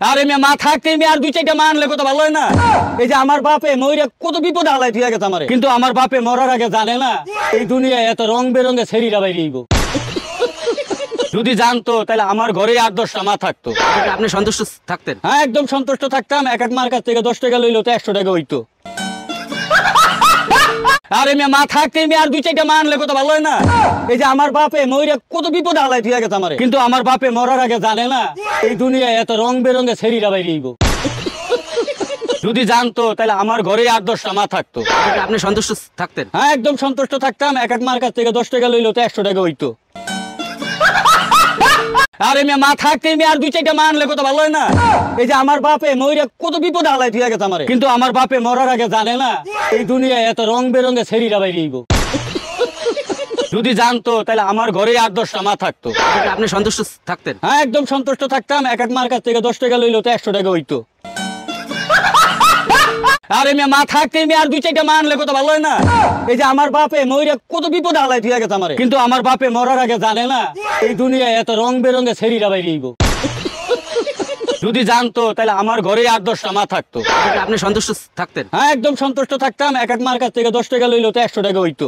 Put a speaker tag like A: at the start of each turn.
A: আরে মেয়ে মা থাকতে মেয়ে আর দুই চারটা মা আনলে কত ভালো হয় না। এই যে আমার বাপে মইরা কত বিপদে হালাই দিয়ে গেছে আমারে, কিন্তু আমার বাপে মরার আগে জানে না এই দুনিয়ায় এত রং বেরঙে ছেড়িরা বাইরেইব। যদি জানতো তাহলে আমার ঘরে 8-10টা মা থাকতো।
B: আপনি সন্তুষ্ট থাকতেন?
A: হ্যাঁ, একদম সন্তুষ্ট থাকতাম। এক এক মার কাছ থেকে 10 টাকা লইলো তো 100 টাকা হইতো। আরে মেয়ে মা থাকতে মেয়ে আর দুই চারটা মা আনলে কত ভালো হয় না। এই যে আমার বাপে মইরা কত বিপদে হালাই দিয়ে গেছে আমারে, কিন্তু আমার বাপে মরার আগে জানে না এই দুনিয়ায় এত রং বেরঙে ছেড়িরা বাইরেইব। যদি জানতো তাহলে আমার ঘরে 8-10টা মা থাকতো।
B: আপনি সন্তুষ্ট থাকতেন?
A: হ্যাঁ, একদম সন্তুষ্ট থাকতাম। এক এক মার কাছ থেকে 10 টাকা লইলো তো 100 টাকা হইতো। আরে মেয়ে মা থাকতে মেয়ে আর দুই চারটা মা আনলে কত ভালো হয় না। এই যে আমার বাপে মইরা কত বিপদে হালাই দিয়ে গেছে আমারে, কিন্তু আমার বাপে মরার আগে জানে না এই দুনিয়ায় এত রং বেরঙে ছেড়িরা বাইরেইব। যদি জানতো তাহলে আমার ঘরে 8-10টা মা থাকতো।
B: আপনি সন্তুষ্ট থাকতেন?
A: হ্যাঁ, একদম সন্তুষ্ট থাকতাম। এক এক মার কাছ থেকে 10 টাকা লইলো তো 100 টাকা হইতো। আরে মেয়ে মা থাকতে মেয়ে আর দুই চারটা মা আনলে কত ভালো হয় না। এই যে আমার বাপে মইরা কত বিপদে হালাই দিয়ে গেছে আমারে, কিন্তু আমার বাপে মরার আগে জানে না এই দুনিয়ায় এত রং বেরঙে ছেড়িরা বাইরেইব। যদি জানতো তাহলে আমার ঘরে 8-10টা মা থাকতো।
B: আপনি সন্তুষ্ট থাকতেন?
A: হ্যাঁ, একদম সন্তুষ্ট থাকতাম। এক এক মার কাছ থেকে 10 টাকা লইলো তো 100 টাকা হইতো।